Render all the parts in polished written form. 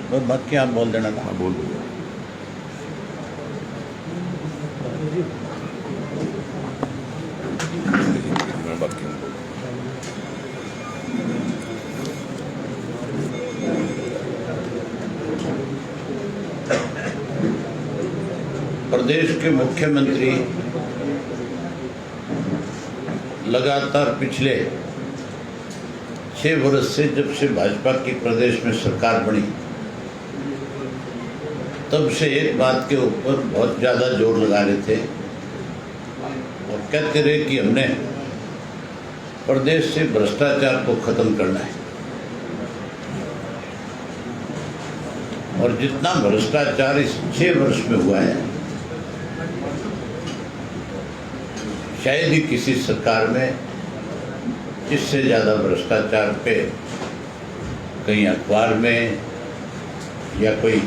और बाकी आप बोल देना था। हाँ बोल दूँगा। मैं बात क्यों बोल प्रदेश के मुख्यमंत्री लगातार पिछले 6 वर्ष से, जब से भाजपा की प्रदेश में सरकार बनी, तब से एक बात के ऊपर बहुत ज़्यादा जोर लगा रहे थे और कहते रहे कि हमने प्रदेश से भ्रष्टाचार को खत्म करना है। और जितना भ्रष्टाचार इस 6 वर्ष में हुआ है, शायद ही किसी सरकार में इससे ज़्यादा भ्रष्टाचार पे कहीं अखबार में या कोई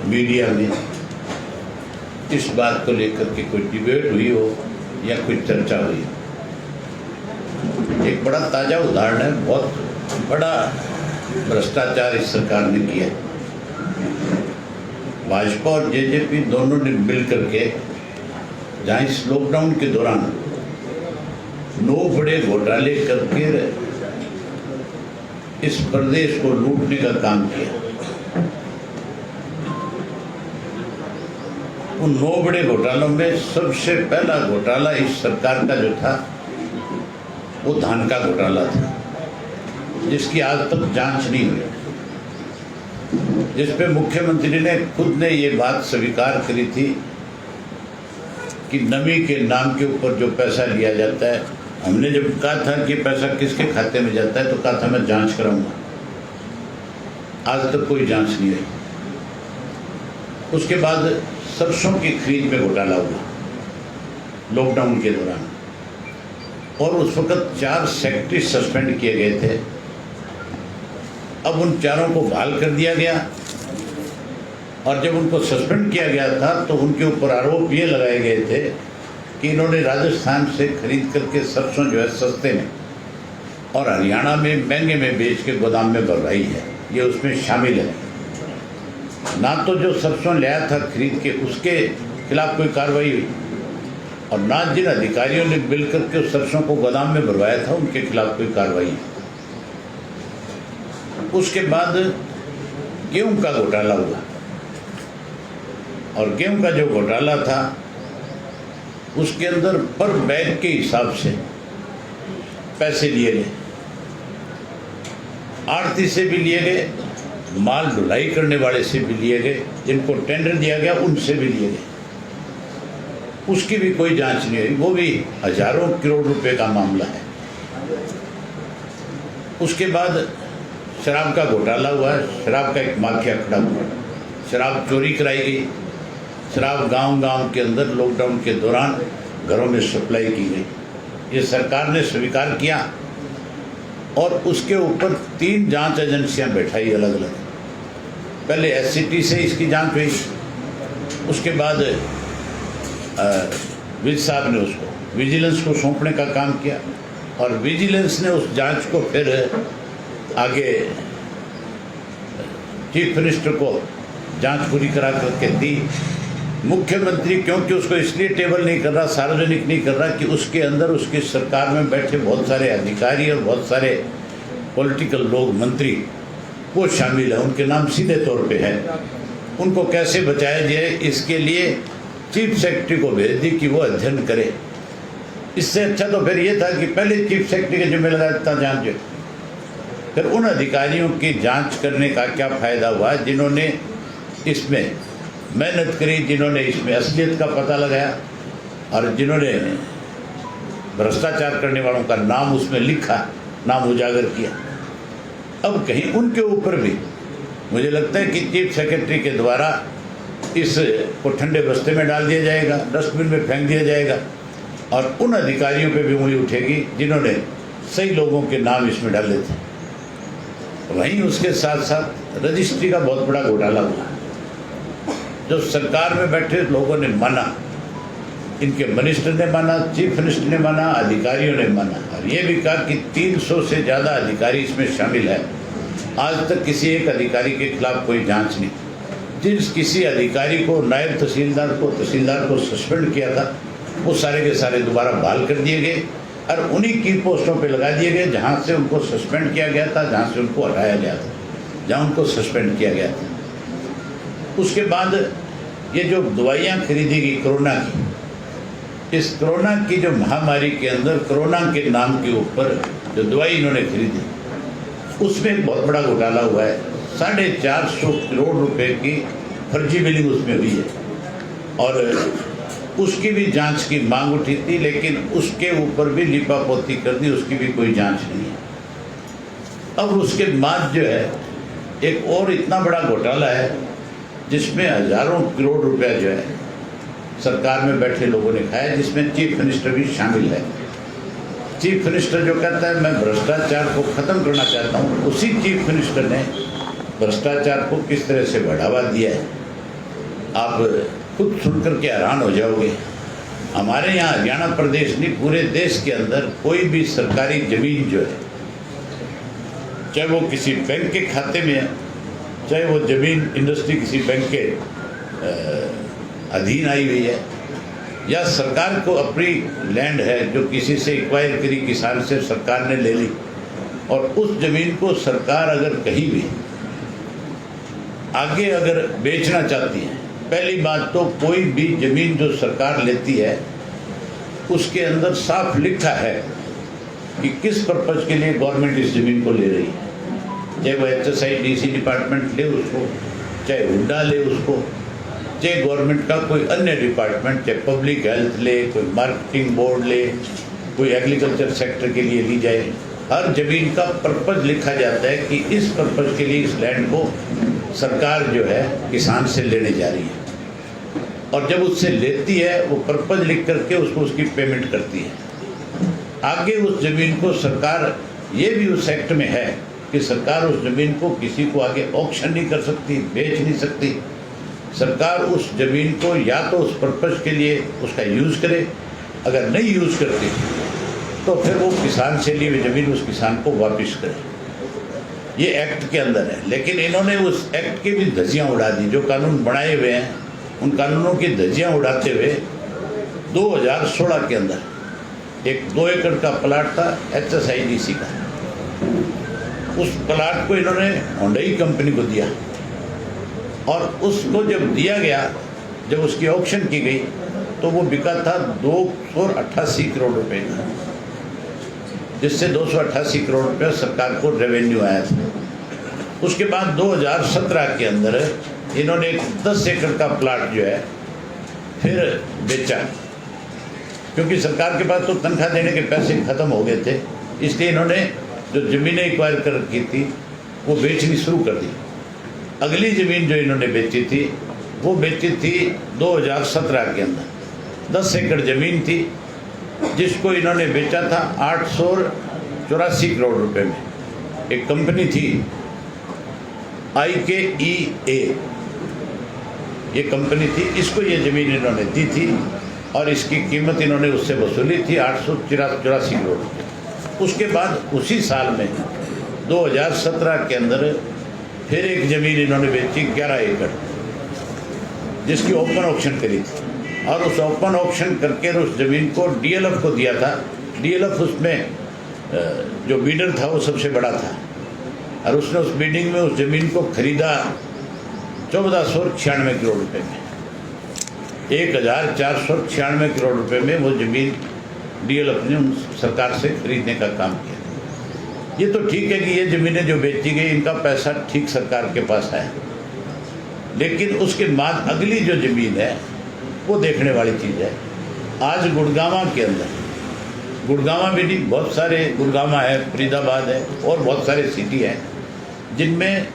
मीडिया में इस बात को लेकर के कोई डिबेट हुई हो या कोई चर्चा हुई हो। एक बड़ा ताज़ा उदाहरण है, बहुत बड़ा भ्रष्टाचार इस सरकार ने किया। भाजपा और जेजेपी दोनों ने मिल करके जहाँ इस लॉकडाउन के दौरान 9 बड़े घोटाले करके इस प्रदेश को लूटने का काम किया। उन 9 बड़े घोटालों में सबसे पहला घोटाला इस सरकार का जो था वो धान का घोटाला था, जिसकी आज तक जांच नहीं हुई, जिस पे मुख्यमंत्री ने खुद ने ये बात स्वीकार करी थी कि नमी के नाम के ऊपर जो पैसा लिया जाता है, हमने जब कहा था कि पैसा किसके खाते में जाता है तो कहा था मैं जांच कराऊंगा। आज तक कोई जांच नहीं हुई। उसके बाद सरसों की खरीद में घोटाला हुआ लॉकडाउन के दौरान, और उस वक्त 4 सेक्रेटरी सस्पेंड किए गए थे। अब उन चारों को बहाल कर दिया गया, और जब उनको सस्पेंड किया गया था तो उनके ऊपर आरोप ये लगाए गए थे कि इन्होंने राजस्थान से खरीद करके सरसों जो है सस्ते में और हरियाणा में महंगे में बेच के गोदाम में भरवाई है, ये उसमें शामिल है। ना तो जो सरसों लाया था खरीद के उसके खिलाफ कोई कार्रवाई हुई, और ना जिन अधिकारियों ने मिल करके उस सरसों को गोदाम में भरवाया था उनके खिलाफ कोई कार्रवाई हुई। उसके बाद गेहूं का घोटाला हुआ, और गेहूं का जो घोटाला था उसके अंदर पर बैग के हिसाब से पैसे लिए गए, आड़ती से भी लिए गए, माल ढुलाई करने वाले से भी लिए गए, जिनको टेंडर दिया गया उनसे भी लिए गए। उसकी भी कोई जांच नहीं हुई, वो भी हजारों करोड़ रुपए का मामला है। उसके बाद शराब का घोटाला हुआ, शराब का एक माफिया खड़ा हुआ, शराब चोरी कराई गई, शराब गांव-गांव के अंदर लॉकडाउन के दौरान घरों में सप्लाई की गई। ये सरकार ने स्वीकार किया, और उसके ऊपर 3 जांच एजेंसियां बैठाई अलग अलग। पहले एससीटी से इसकी जांच हुई, उसके बाद विज साहब ने उसको विजिलेंस को सौंपने का काम किया, और विजिलेंस ने उस जांच को फिर आगे चीफ मिनिस्टर को जांच पूरी करा करके दी। मुख्यमंत्री क्योंकि उसको इसलिए टेबल नहीं कर रहा, सार्वजनिक नहीं कर रहा कि उसके अंदर उसकी सरकार में बैठे बहुत सारे अधिकारी और बहुत सारे पॉलिटिकल लोग, मंत्री वो शामिल है, उनके नाम सीधे तौर पे है। उनको कैसे बचाया जाए इसके लिए चीफ सेक्रेटरी को भेज दी कि वो अध्ययन करे। इससे अच्छा तो फिर ये था कि पहले चीफ सेक्रेटरी के जिम्मे लगा देता जांच। फिर उन अधिकारियों की जांच करने का क्या फ़ायदा हुआ जिन्होंने इसमें मेहनत करी, जिन्होंने इसमें असलियत का पता लगाया, और जिन्होंने भ्रष्टाचार करने वालों का नाम उसमें लिखा, नाम उजागर किया। अब कहीं उनके ऊपर भी मुझे लगता है कि चीफ सेक्रेटरी के द्वारा इस को ठंडे बस्ते में डाल दिया जाएगा, डस्टबिन में फेंक दिया जाएगा, और उन अधिकारियों पे भी उंगली उठेगी जिन्होंने सही लोगों के नाम इसमें डाले थे। वहीं उसके साथ साथ रजिस्ट्री का बहुत बड़ा घोटाला हुआ, जो सरकार में बैठे लोगों ने माना, इनके मिनिस्टर ने माना, चीफ मिनिस्टर ने माना, अधिकारियों ने माना, और ये भी कहा कि 300 से ज़्यादा अधिकारी इसमें शामिल है, आज तक किसी एक अधिकारी के खिलाफ कोई जांच नहीं। जिस किसी अधिकारी को, नायब तहसीलदार को सस्पेंड किया था, वो सारे के सारे दोबारा बहाल कर दिए गए और उन्हीं की पोस्टों पे लगा दिए गए जहाँ से उनको सस्पेंड किया गया था, जहाँ से उनको हटाया गया था, जहाँ उनको सस्पेंड किया गया था। उसके बाद ये जो दवाइयाँ खरीदी गई कोरोना की, इस कोरोना की जो महामारी के अंदर कोरोना के नाम के ऊपर जो दवाई इन्होंने खरीदी, उसमें एक बहुत बड़ा घोटाला हुआ है। 450 करोड़ रुपए की फर्जी बिलिंग उसमें हुई है और उसकी भी जांच की मांग उठी थी, लेकिन उसके ऊपर भी लिपापोती कर दी, उसकी भी कोई जांच नहीं है। अब उसके बाद जो है एक और इतना बड़ा घोटाला है जिसमें हजारों करोड़ रुपया जो है सरकार में बैठे लोगों ने खाया, जिसमें चीफ मिनिस्टर भी शामिल है। चीफ मिनिस्टर जो कहता है मैं भ्रष्टाचार को ख़त्म करना चाहता हूँ, उसी चीफ मिनिस्टर ने भ्रष्टाचार को किस तरह से बढ़ावा दिया है, आप खुद सुनकर के हैरान हो जाओगे। हमारे यहाँ हरियाणा प्रदेश नहीं, पूरे देश के अंदर कोई भी सरकारी ज़मीन जो है, चाहे वो किसी बैंक के खाते में है, चाहे वो ज़मीन इंडस्ट्री किसी बैंक के अधीन आई हुई है, या सरकार को अपनी लैंड है जो किसी से एक्वायर करी, किसान से सरकार ने ले ली, और उस ज़मीन को सरकार अगर कहीं भी आगे अगर बेचना चाहती है, पहली बात तो कोई भी ज़मीन जो सरकार लेती है उसके अंदर साफ लिखा है कि किस पर्पज़ के लिए गवर्नमेंट इस ज़मीन को ले रही है, चाहे वो HSIDC डिपार्टमेंट ले उसको, चाहे हुड्डा ले उसको, चाहे गवर्नमेंट का कोई अन्य डिपार्टमेंट, चाहे पब्लिक हेल्थ ले, कोई मार्केटिंग बोर्ड ले, कोई एग्रीकल्चर सेक्टर के लिए ली जाए, हर ज़मीन का पर्पज़ लिखा जाता है कि इस पर्पज़ के लिए इस लैंड को सरकार जो है किसान से लेने जा रही है। और जब उससे लेती है वो पर्पज़ लिख करके उसको उसकी पेमेंट करती है। आगे उस ज़मीन को सरकार, ये भी उस एक्ट में है कि सरकार उस ज़मीन को किसी को आगे ऑक्शन नहीं कर सकती, बेच नहीं सकती। सरकार उस ज़मीन को या तो उस पर्पज़ के लिए उसका यूज़ करे, अगर नहीं यूज़ करती तो फिर वो किसान से ली हुई ज़मीन उस किसान को वापस करे। ये एक्ट के अंदर है, लेकिन इन्होंने उस एक्ट की भी धज्जियाँ उड़ा दी। जो कानून बनाए हुए हैं उन कानूनों की धज्जियाँ उड़ाते हुए 2016 के अंदर एक 2 एकड़ का प्लाट था HSIDC का, उस प्लाट को इन्होंने हुंडई कंपनी को दिया, और उसको जब दिया गया, जब उसकी ऑक्शन की गई तो वो बिका था 288 करोड़ रुपए का, जिससे 288 करोड़ रुपये सरकार को रेवेन्यू आया था। उसके बाद 2017 के अंदर इन्होंने 10 एकड़ का प्लाट जो है फिर बेचा, क्योंकि सरकार के पास तो तनख्वाह देने के पैसे ख़त्म हो गए थे, इसलिए इन्होंने जो ज़मीनें एक्वायर कर रखी थी वो बेचनी शुरू कर दी। अगली ज़मीन जो इन्होंने बेची थी वो बेची थी 2017 के अंदर, 10 एकड़ ज़मीन थी जिसको इन्होंने बेचा था 884 करोड़ रुपए में। एक कंपनी थी IKEA, ये कंपनी थी, इसको ये ज़मीन इन्होंने दी थी और इसकी कीमत इन्होंने उससे वसूली थी 884 करोड़ रुपये। उसके बाद उसी साल में 2017 के अंदर फिर एक ज़मीन इन्होंने बेची 11 एकड़, जिसकी ओपन ऑक्शन करी थी, और उस ओपन ऑक्शन करके उस ज़मीन को DLF को दिया था। DLF उसमें जो बीडर था वो सबसे बड़ा था, और उसने उस बिडिंग में उस ज़मीन को खरीदा 1496 करोड़ रुपए में, 1496 करोड़ रुपए में वो ज़मीन DLF ने सरकार से खरीदने का काम किया। ये तो ठीक है कि ये ज़मीनें जो बेची गई इनका पैसा ठीक सरकार के पास है, लेकिन उसके बाद अगली जो ज़मीन है वो देखने वाली चीज़ है। आज गुड़गांवा के अंदर, गुड़गांवा भी नहीं, बहुत सारे, गुड़गांवा है, फरीदाबाद है, और बहुत सारे सिटी हैं जिनमें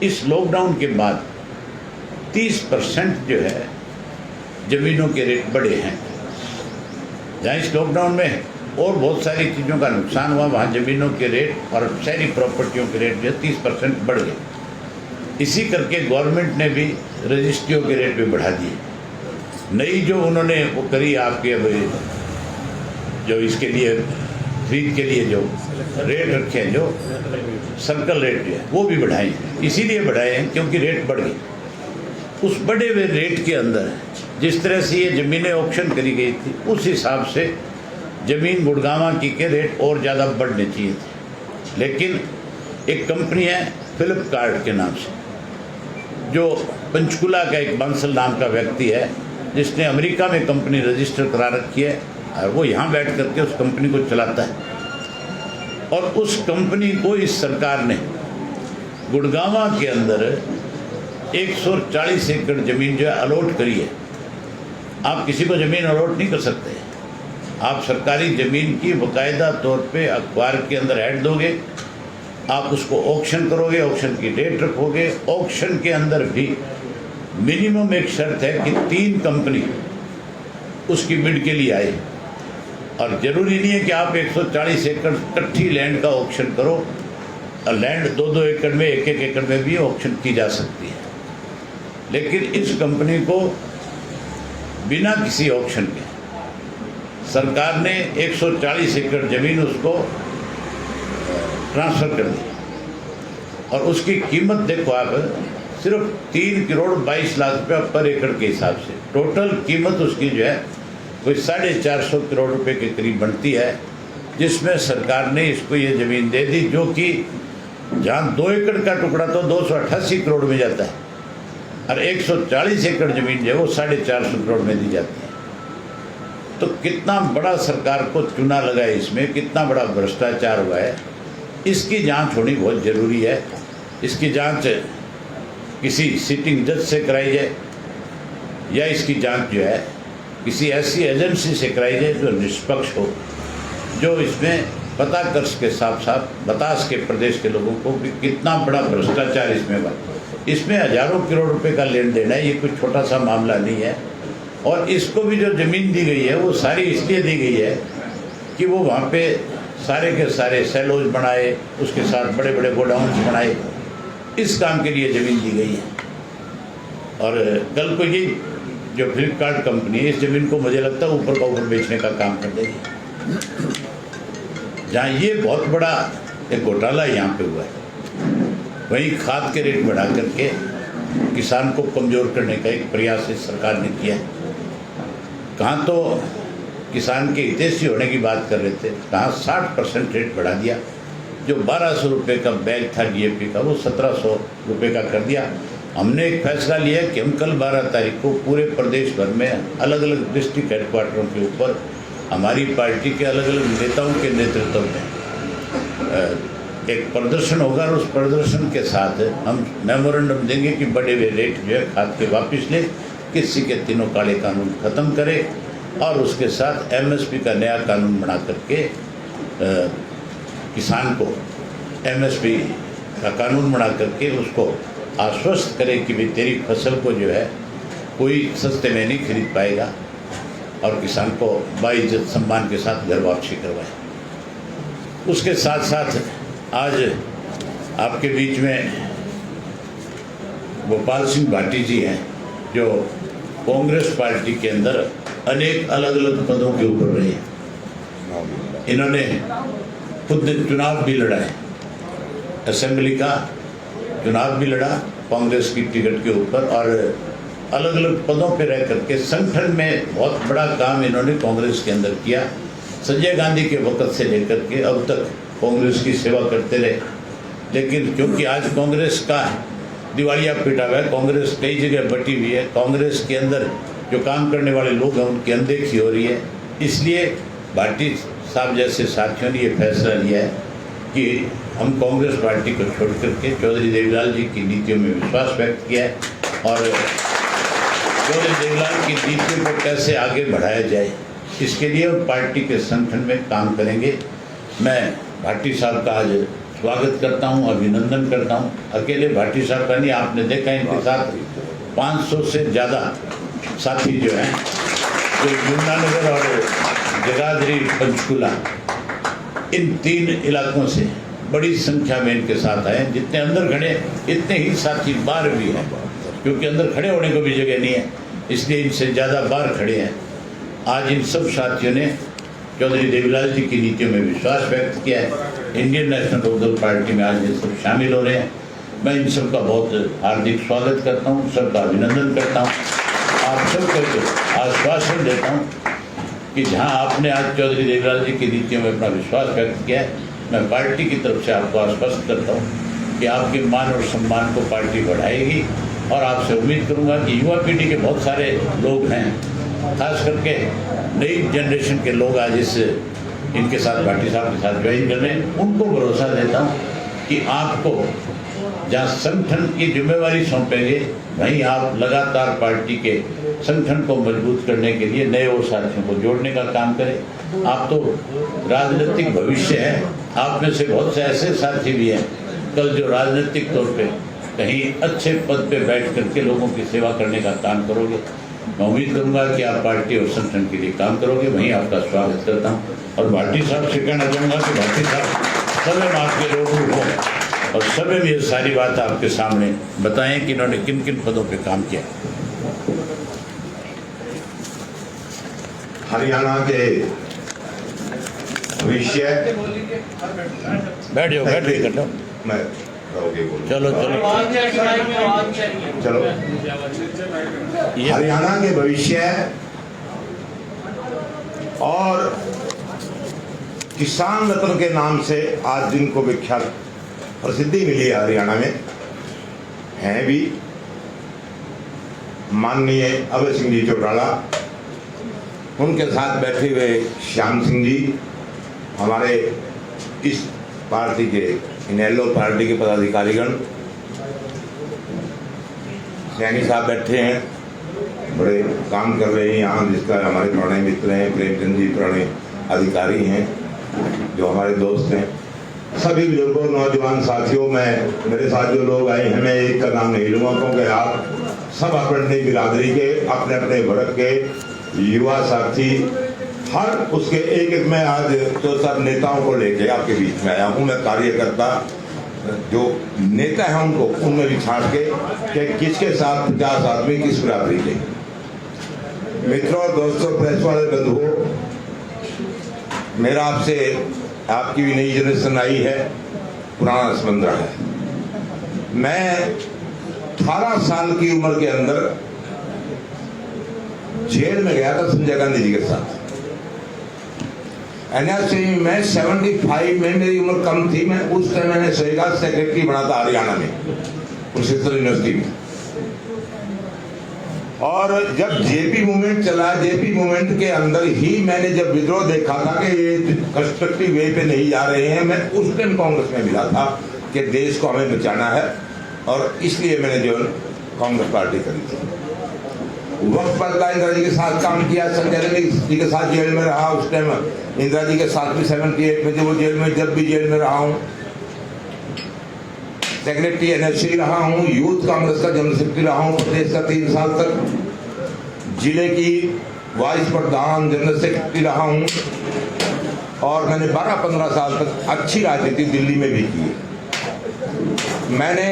इस लॉकडाउन के बाद 30% जो है ज़मीनों के रेट बढ़े हैं। जहाँ इस लॉकडाउन में और बहुत सारी चीज़ों का नुकसान हुआ, वहाँ ज़मीनों के रेट और शहरी प्रॉपर्टियों के रेट जो 30% बढ़ गए। इसी करके गवर्नमेंट ने भी रजिस्ट्रियों के रेट भी बढ़ा दिए। नई जो उन्होंने वो करी आपके, अब जो इसके लिए खरीद के लिए जो रेट रखे हैं, जो सर्कल रेट जो है वो भी बढ़ाए हैं। इसीलिए बढ़ाए हैं क्योंकि रेट बढ़ गई। उस बढ़े हुए रेट के अंदर जिस तरह से ये ज़मीनें ऑक्शन करी गई थी, उस हिसाब से ज़मीन गुड़गांव की के रेट और ज़्यादा बढ़ने चाहिए थे। लेकिन एक कंपनी है फ्लिपकार्ट के नाम से, जो पंचकुला का एक बंसल नाम का व्यक्ति है, जिसने अमेरिका में कंपनी रजिस्टर करा रखी है और वो यहाँ बैठ करके उस कंपनी को चलाता है। और उस कंपनी को इस सरकार ने गुड़गांव के अंदर 140 एकड़ ज़मीन जो है अलॉट करी है। आप किसी को ज़मीन अलॉट नहीं कर सकते। आप सरकारी ज़मीन की बाकायदा तौर पे अखबार के अंदर ऐड दोगे, आप उसको ऑक्शन करोगे, ऑक्शन की डेट रखोगे। ऑक्शन के अंदर भी मिनिमम एक शर्त है कि 3 कंपनी उसकी बिड के लिए आए। और ज़रूरी नहीं है कि आप 140 एकड़ कट्ठी लैंड का ऑक्शन करो। लैंड 2-2 एकड़ में, 1-1 एकड़ में भी ऑक्शन की जा सकती है। लेकिन इस कंपनी को बिना किसी ऑक्शन के सरकार ने 140 एकड़ ज़मीन उसको ट्रांसफ़र कर दी। और उसकी कीमत देखो आप, सिर्फ 3 करोड़ 22 लाख रुपया पर एकड़ के हिसाब से टोटल कीमत उसकी जो है कोई 450 करोड़ रुपए के करीब बनती है, जिसमें सरकार ने इसको ये ज़मीन दे दी, जो कि जहाँ 2 एकड़ का टुकड़ा तो 288 करोड़ में जाता है और 140 एकड़ ज़मीन जो है वो 450 करोड़ में दी जाती है। तो कितना बड़ा सरकार को चूना लगा है, इसमें कितना बड़ा भ्रष्टाचार हुआ है, इसकी जांच होनी बहुत ज़रूरी है। इसकी जांच किसी सिटिंग जज से कराई जाए या इसकी जांच जो है किसी ऐसी एजेंसी से कराई जाए जो निष्पक्ष हो, जो इसमें पता कर सके साफ साफ बता सके प्रदेश के लोगों को कि कितना बड़ा भ्रष्टाचार इसमें हुआ। इसमें हज़ारों करोड़ रुपए का लेन देन है, ये कोई छोटा सा मामला नहीं है। और इसको भी जो ज़मीन दी गई है वो सारी इसलिए दी गई है कि वो वहाँ पे सारे के सारे सेलोज बनाए, उसके साथ बड़े बड़े गोडाउन्स बनाए। इस काम के लिए ज़मीन दी गई है। और कल को ये जो फ्लिपकार्ट कंपनी है, इस ज़मीन को मुझे लगता है ऊपर का ऊपर बेचने का काम कर देगी। जहाँ ये बहुत बड़ा एक घोटाला यहाँ पे हुआ है, वहीं खाद के रेट बढ़ा करके किसान को कमज़ोर करने का एक प्रयास इस सरकार ने किया है। कहाँ तो किसान के हितैषी होने की बात कर रहे थे, कहाँ 60% रेट बढ़ा दिया। जो 1200 रुपये का बैग था DAP का, वो 1700 रुपये का कर दिया। हमने एक फैसला लिया कि हम कल 12 तारीख को पूरे प्रदेश भर में अलग अलग डिस्ट्रिक्ट हेडक्वार्टरों के ऊपर हमारी पार्टी के अलग अलग नेताओं के नेतृत्व में एक प्रदर्शन होगा। और उस प्रदर्शन के साथ हम मेमोरेंडम देंगे कि बढ़े हुए रेट जो है खाद के वापस ले, किसी के तीनों काले कानून ख़त्म करे और उसके साथ MSP का नया कानून बना करके किसान को MSP का कानून बना करके उसको आश्वस्त करे कि भाई तेरी फसल को जो है कोई सस्ते में नहीं खरीद पाएगा, और किसान को बाइज्जत सम्मान के साथ घर वापसी करवाए। उसके साथ साथ आज आपके बीच में गोपाल सिंह भाटी जी हैं, जो कांग्रेस पार्टी के अंदर अनेक अलग अलग पदों के ऊपर रहे हैं। इन्होंने खुद चुनाव भी लड़ा है, असेंबली का चुनाव भी लड़ा कांग्रेस की टिकट के ऊपर, और अलग अलग पदों पे रह करके संगठन में बहुत बड़ा काम इन्होंने कांग्रेस के अंदर किया। संजय गांधी के वक्त से लेकर के अब तक कांग्रेस की सेवा करते रहे। लेकिन क्योंकि आज कांग्रेस का दिवालिया पिटा हुआ है, कांग्रेस कई जगह बटी हुई है, कांग्रेस के अंदर जो काम करने वाले लोग हैं उनकी अनदेखी हो रही है, इसलिए भाटी साहब जैसे साथियों ने ये फैसला लिया है कि हम कांग्रेस पार्टी को छोड़ करके चौधरी देवीलाल जी की नीतियों में विश्वास व्यक्त किया है, और चौधरी देवीलाल की नीतियों को कैसे आगे बढ़ाया जाए इसके लिए पार्टी के संगठन में काम करेंगे। मैं भाटी साहब का आज स्वागत करता हूं, अभिनंदन करता हूं। अकेले भाटी साहब का नहीं, आपने देखा इनके साथ 500 से ज़्यादा साथी जो हैं, जो यमुनानगर और जगाधरी पंचकुला इन 3 इलाकों से बड़ी संख्या में इनके साथ आए। जितने अंदर खड़े इतने ही साथी बाहर भी हैं, क्योंकि अंदर खड़े होने को भी जगह नहीं है, इसलिए इनसे ज़्यादा बाहर खड़े हैं। आज इन सब साथियों ने चौधरी देवीलाल जी की नीतियों में विश्वास व्यक्त किया है। इंडियन नेशनल लोकदल पार्टी में आज ये सब शामिल हो रहे हैं। मैं इन सबका बहुत हार्दिक स्वागत करता हूँ, सबका अभिनंदन करता हूँ। आप सबको आश्वासन देता हूँ कि जहाँ आपने आज चौधरी देवीलाल जी की नीतियों में अपना विश्वास व्यक्त किया है, मैं पार्टी की तरफ से आपको आश्वस्त करता हूँ कि आपके मान और सम्मान को पार्टी बढ़ाएगी। और आपसे उम्मीद करूँगा कि युवा पीढ़ी के बहुत सारे लोग हैं, खास करके नई जनरेशन के लोग आज इनके साथ भाटी साहब के साथ ज्वाइन कर रहे हैं। उनको भरोसा देता हूँ कि आपको जहाँ संगठन की जिम्मेवारी सौंपेंगे, वहीं आप लगातार पार्टी के संगठन को मजबूत करने के लिए नए और साथियों को जोड़ने का काम करें। आप तो राजनीतिक भविष्य है, आप में से बहुत से ऐसे साथी भी हैं कल जो राजनीतिक तौर पे कहीं अच्छे पद पे बैठ करके लोगों की सेवा करने का काम करोगे। मैं उम्मीद करूंगा कि आप पार्टी और संगठन के लिए काम करोगे। वहीं आपका स्वागत करता हूं और भाटी साहब से कहना चाहूँगा कि भाटी साहब सभी आपके लोग हों और सभी में ये सारी बात आपके सामने बताएं कि इन्होंने किन किन पदों पे काम किया। हरियाणा के भविष्य बैठ जाओ कर लो। मैं रहोगे बोलो। चलो चलो हरियाणा के भविष्य और किसान रत्न के नाम से आज जिनको विख्यात प्रसिद्धि मिली है हरियाणा में, हैं भी माननीय अभय सिंह जी चौटाला, उनके साथ बैठे हुए श्याम सिंह जी, हमारे इस पार्टी के इनेलो पार्टी के पदाधिकारीगण, सैनी साहब बैठे हैं, बड़े काम कर रहे हैं यहाँ, जिसका हमारे पुराने मित्र हैं, प्रेमचंद जी पुराने अधिकारी हैं जो हमारे दोस्त हैं। सभी बुजुर्गों, नौजवान साथियों, मैं मेरे साथ जो लोग आए हैं, मैं एक का नाम नहीं लूँगा क्योंकि आप सब अपने बिरादरी के अपने अपने वर्ग के युवा साथी, हर उसके एक एक में आज तो सब नेताओं को लेके आपके बीच में आया हूँ। मैं कार्यकर्ता जो नेता हैं उनको उनमें भी छांट के कि किसके साथ 50 आदमी किस बिरादरी के। मित्रों, दोस्तों, प्रेस वाले बंधुओं, मेरा आपसे, आपकी भी नई जनरेशन आई है, पुराना संबंध रहा है। मैं 18 साल की उम्र के अंदर जेल में गया था संजय गांधी जी के साथ। एनएसए में 75 में मेरी उम्र कम थी, मैं उस टाइम मैंने सहेगा सेक्रेटरी बना था हरियाणा में, कुरुक्षेत्र यूनिवर्सिटी में। और जब जेपी मूवमेंट चला, जेपी मूवमेंट के अंदर ही मैंने जब विद्रोह देखा था कि ये कंस्ट्रक्टिव वे पे नहीं जा रहे हैं, मैं उस टाइम कांग्रेस में मिला था कि देश को हमें बचाना है, और इसलिए मैंने जो कांग्रेस पार्टी करी थी। वक्त बदला, इंदिरा जी के साथ काम किया, संजय गांधी जी के साथ जेल में रहा, उस टाइम इंदिरा जी के साथ भी 78 में जब वो जेल में, जब भी जेल में रहा हूँ। सेक्रेटरी एनएससी रहा हूँ, यूथ कांग्रेस का जनरल सेक्रेटरी रहा हूँ प्रदेश का 3 साल तक, जिले की वाइस प्रधान जनरल सेक्रेटरी रहा हूँ, और मैंने 12-15 साल तक अच्छी राजनीति दिल्ली में भी की। मैंने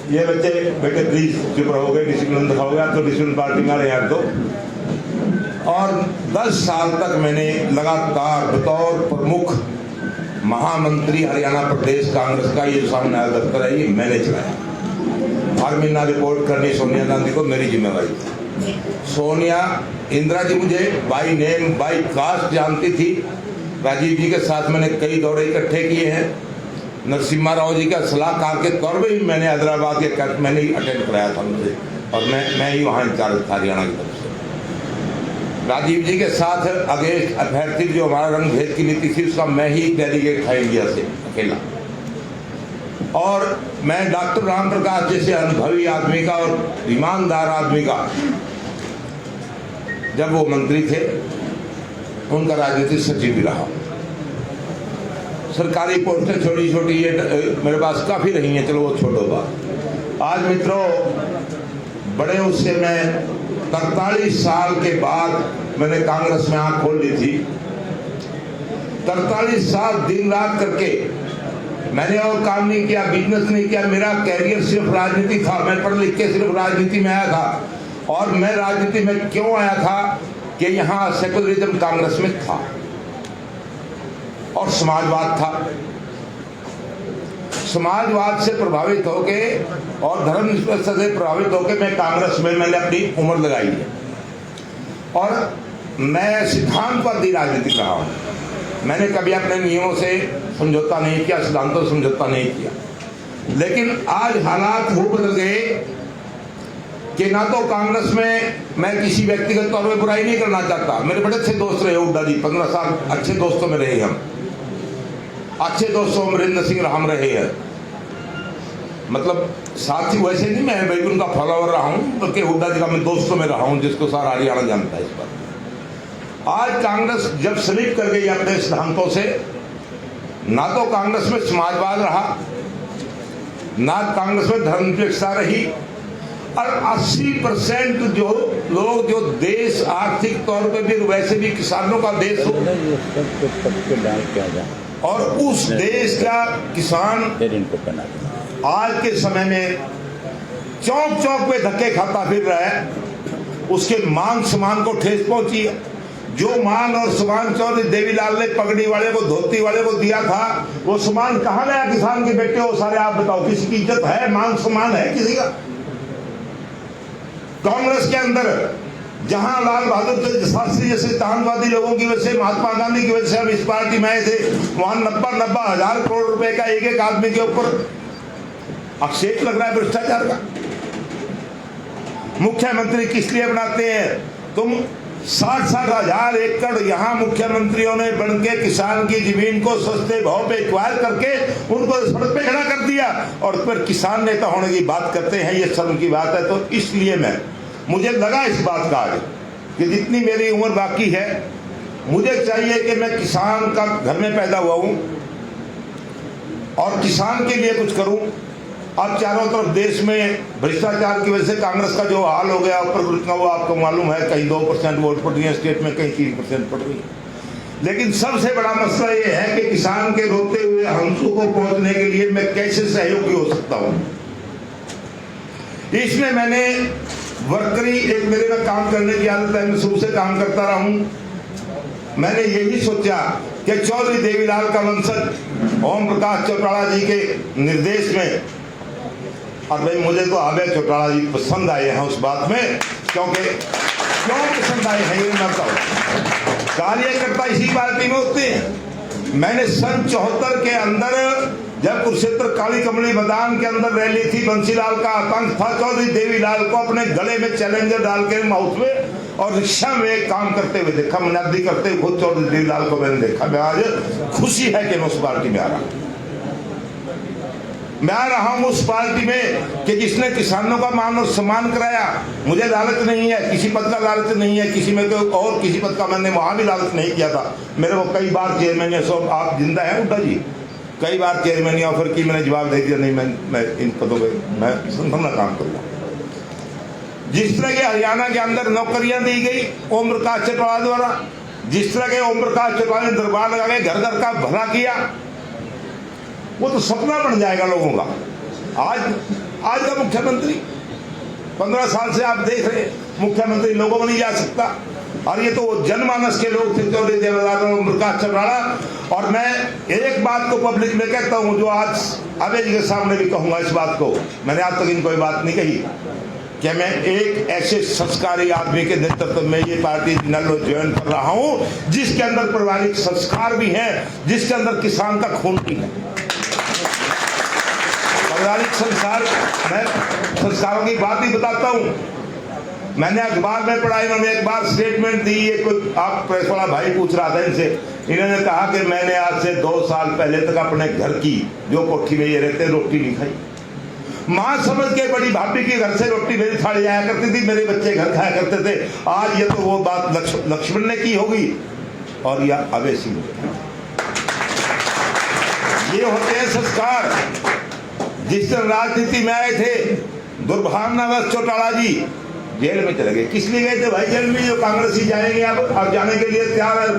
ये बेटे प्लीज चुप रहोगे, डिसिप्लिन दिखाओगे आप तो, डिसिप्लिन पार्टी में रहे आप तो। और 10 साल तक मैंने लगातार बतौर प्रमुख महामंत्री हरियाणा प्रदेश कांग्रेस का ये सामने दफ्तर है, ये मैंने चलाया। हर महीना रिपोर्ट करनी सोनिया गांधी को मेरी जिम्मेवारी थी। सोनिया, इंदिरा जी मुझे बाई नेम बाई कास्ट जानती थी। राजीव जी के साथ मैंने कई दौरे इकट्ठे किए हैं। नरसिम्हा राव जी का सलाहकार के तौर पर ही मैंने हैदराबाद के कैंप मैंने ही अटेंड कराया था मुझे, और मैं ही वहाँ इंचार्ज था हरियाणा की तरफ से। राजीव जी के साथ अगेंस्ट अभ्यर्थी जो हमारा रंग भेद की नीति थी, उसका मैं ही डेलीगेट था इंडिया से अकेला। और मैं डॉक्टर राम प्रकाश जैसे अनुभवी आदमी का और ईमानदार आदमी का, जब वो मंत्री थे, उनका राजनीतिक सचिव भी रहा। सरकारी पोस्टें छोटी छोटी ये मेरे पास काफ़ी रही हैं, चलो वो छोड़ो बात। आज मित्रों, बड़े उससे मैं 43 साल के बाद मैंने कांग्रेस में आंख खोल ली थी। 43 साल दिन रात करके मैंने और काम नहीं किया, बिजनेस नहीं किया, मेरा कैरियर सिर्फ राजनीति था। मैं पढ़ लिख के सिर्फ राजनीति में आया था। और मैं राजनीति में क्यों आया था कि यहाँ सेकुलरिज्म कांग्रेस में था और समाजवाद था। समाजवाद से प्रभावित होके और धर्मनिरपेक्षता से प्रभावित होके मैं कांग्रेस में मैंने अपनी उम्र लगाई है और मैं सिद्धांतवादी राजनीतिक रहा हूँ। मैंने कभी अपने नियमों से समझौता नहीं किया, सिद्धांतों से समझौता नहीं किया। लेकिन आज हालात वो बदल गए कि ना तो कांग्रेस में मैं किसी व्यक्तिगत तौर पर बुराई नहीं करना चाहता। मेरे बड़े अच्छे दोस्त रहे हुड्डा जी, 15 साल अच्छे दोस्तों में रहे हम। अच्छे दोस्तों अमरिंदर सिंह राम रहे हैं, मतलब साथी वैसे नहीं, मैं भाई उनका फॉलोवर रहा हूँ, बल्कि हुड्डा जी का मैं दोस्तों में रहा हूँ, जिसको सारा हरियाणा जानता है इस पर। आज कांग्रेस जब स्लिप कर गई अपने सिद्धांतों से, ना तो कांग्रेस में समाजवाद रहा, ना कांग्रेस में धर्मनिरपेक्षता रही, और 80% जो लोग जो देश आर्थिक तौर पे भी वैसे भी किसानों का देश हो और उस देश का किसान आज के समय में चौक चौक पे धक्के खाता फिर रहा है। उसके मान सम्मान को ठेस पहुंची है। जो मान और सम्मान चौधरी देवीलाल ने पगड़ी वाले को, धोती वाले को दिया था, वो सम्मान कहाँ गया किसान के बेटे? वो सारे आप बताओ, किसी की इज्जत है, मान सम्मान है किसी का? कांग्रेस के अंदर जहां लाल बहादुर शास्त्री जैसे सिद्धांतवादी लोगों की वजह से, महात्मा गांधी की वजह से हम इस पार्टी में आए थे, वहां 90 हजार करोड़ रुपए का एक आदमी के ऊपर आक्षेप लग रहा है भ्रष्टाचार का। मुख्यमंत्री किस लिए बनाते हैं तुम? 60 हजार एकड़ यहाँ मुख्यमंत्रियों ने बन के किसान की जमीन को सस्ते भाव पे एक्वायर करके उनको सड़क पे खड़ा कर दिया और फिर किसान नेता होने की बात करते हैं। ये शर्म की बात है। तो इसलिए मुझे लगा इस बात का आगे कि जितनी मेरी उम्र बाकी है, मुझे चाहिए कि मैं किसान का घर में पैदा हुआ हूं और किसान के लिए कुछ करूं। अब चारों तरफ देश में भ्रष्टाचार की वजह से कांग्रेस का जो हाल हो गया ऊपर का, वो आपको मालूम है, कहीं 2% वोट पड़ रही है स्टेट में, कहीं 3% पड़ रही है। लेकिन सबसे बड़ा मसला ये है कि किसान के रोते हुए हंसों को पहुंचने के लिए मैं कैसे सहयोगी हो सकता हूं। इसमें मैंने वर्करी, एक मेरे में काम करने की आदत है, मैं शुरू से काम करता रहा हूं। मैंने यही सोचा कि चौधरी देवीलाल का वंशज ओम प्रकाश चौटाला जी के निर्देश में, और भाई मुझे तो अभय चौटाला जी पसंद आए हैं उस बात में, क्योंकि क्यों पसंद आए हैं ये मैं बताऊं। कार्यकर्ता इसी पार्टी में होते हैं। मैंने सन 74 के अंदर जब कुरुक्षेत्र काली कमली मैदान के अंदर रैली थी, बंसीलाल का आतंक था, चौधरी देवीलाल को अपने गले में चैलेंजर डाल के माउथ में और रिक्शा में काम करते हुए देखा, मुनादी करते हुए खुद चौधरी देवीलाल को मैंने देखा। मैं आज खुशी है कि मैं उस पार्टी में आ रहा हूं। मैं आ रहा हूं उस पार्टी में कि जिसने किसानों का मान और सम्मान कराया। मुझे लालच नहीं है, किसी पद का लालच नहीं है, किसी में कोई और किसी पद का मैंने वहां भी लालच नहीं किया था। मेरे को कई बार चेयरमैन ने, सब आप जिंदा है हुड्डा जी, कई बार चेयरमैन ऑफर की, मैंने जवाब दे दिया नहीं, मैं इन पदों पे मैं संगठन काम करूंगा। जिस तरह के हरियाणा के अंदर नौकरियां दी गई ओम प्रकाश चौटाला द्वारा, जिस तरह के ओम प्रकाश चौटाला ने दरबार लगा के घर घर का भला किया, वो तो सपना बन जाएगा लोगों का। आज का मुख्यमंत्री 15 साल से आप देख रहे, मुख्यमंत्री लोगों में नहीं जा सकता। और ये तो जनमानस के लोग थे, चौधरी देवीलाल और प्रकाश चौटाला। और मैं एक बात को पब्लिक में कहता हूं, जो आज अभय जी के सामने भी कहूंगा इस बात को, मैंने आज तक इनको कोई बात नहीं कही, कि मैं एक ऐसे संस्कारी आदमी के नेतृत्व में ये पार्टी नल्लो ज्वाइन कर रहा हूं, जिसके अंदर पारिवारिक संस्कार भी है, जिसके अंदर किसान का खून भी है। पारिवारिक संस्कार, मैं संस्कारों की बात ही बताता हूं। मैंने अखबार में पढ़ा, इन्होंने एक बार स्टेटमेंट दी, ये कोई आप प्रेस वाला भाई पूछ रहा था इनसे, इन्होंने कहा कि मैंने आज से 2 साल पहले तक अपने घर की, जो कोठी में ये रहते, रोटी नहीं खाई। मां समझ के बड़ी भाभी के घर से रोटी मेरी थाली आया करती थी, मेरे बच्चे घर खाया करते थे। आज ये तो वो बात लक्ष्मण ने की होगी और या अभय सिंह। ये होते हैं संस्कार। जिस दिन राजनीति में आए थे, दुर्भावनावश चौटाला जी जेल में चले गए। किस लिए गए थे भाई जेल में? जो कांग्रेसी जाएंगे अब जाने के लिए तैयार है।